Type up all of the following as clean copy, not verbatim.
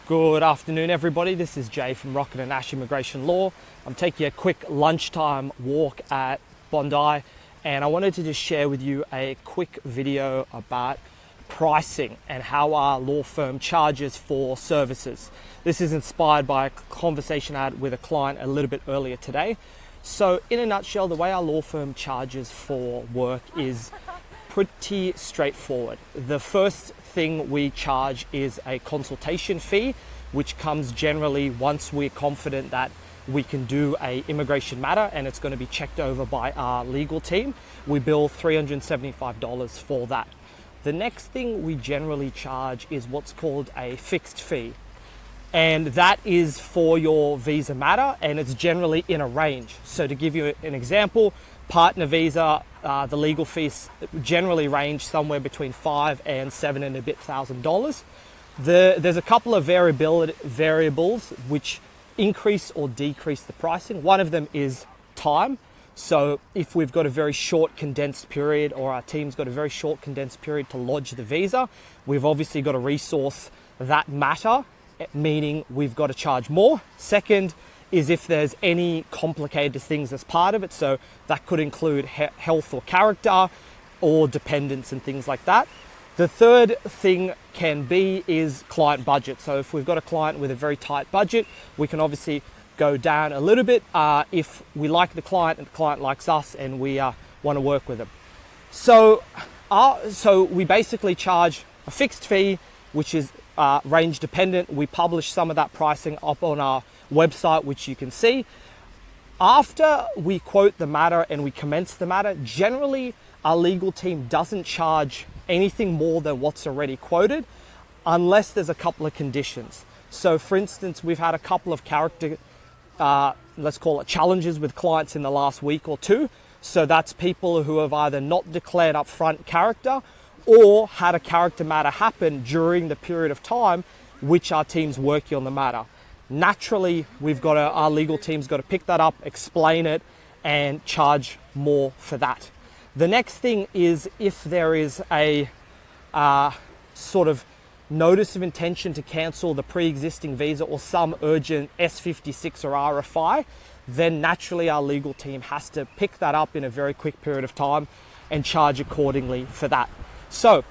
Good afternoon, everybody. This is Jay from Rocket and Ash Immigration Law. I'm taking a quick lunchtime walk at Bondi, and I wanted to just share with you a quick video about pricing and how our law firm charges for services. This is inspired by a conversation I had with a client a little bit earlier today. So in a nutshell, the way our law firm charges for work is pretty straightforward. The first thing we charge is a consultation fee, which comes generally once we're confident that we can do an immigration matter and it's going to be checked over by our legal team. We bill $375 for that. The next thing we generally charge is what's called a fixed fee. And that is for your visa matter, and it's generally in a range. So to give you an example, partner visa, the legal fees generally range somewhere between $5,000 and $7,000 and a bit. There's a couple of variables which increase or decrease the pricing. One of them is time. So if we've got a very short condensed period, or our team's got a very short condensed period to lodge the visa, we've obviously got to resource that matter, meaning we've got to charge more. Second is if there's any complicated things as part of it. So that could include health or character or dependence and things like that. The third thing can be is client budget. So if we've got a client with a very tight budget, we can obviously go down a little bit if we like the client and the client likes us and we want to work with them. So we basically charge a fixed fee, which is range dependent. We publish some of that pricing up on our website, which you can see. After we quote the matter and we commence the matter, generally our legal team doesn't charge anything more than what's already quoted, unless there's a couple of conditions. So for instance, we've had a couple of character, let's call it challenges with clients in the last week or two. So that's people who have either not declared upfront character or had a character matter happen during the period of time which our team's working on the matter. Naturally, our legal team's got to pick that up, explain it, and charge more for that. The next thing is if there is a sort of notice of intention to cancel the pre-existing visa or some urgent S56 or RFI, then naturally our legal team has to pick that up in a very quick period of time and charge accordingly for that. So,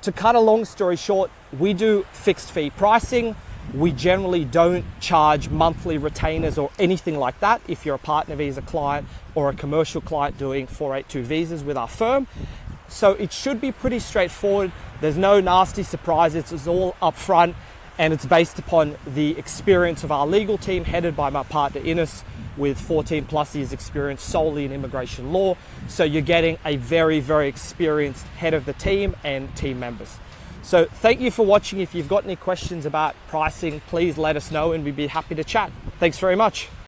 to cut a long story short, we do fixed fee pricing. We generally don't charge monthly retainers or anything like that if you're a partner visa client or a commercial client doing 482 visas with our firm. So it should be pretty straightforward. There's no nasty surprises. It's all upfront, and it's based upon the experience of our legal team headed by my partner Ines, with 14 plus years experience solely in immigration law. So you're getting a very, very experienced head of the team and team members. So thank you for watching. If you've got any questions about pricing, please let us know and we'd be happy to chat. Thanks very much.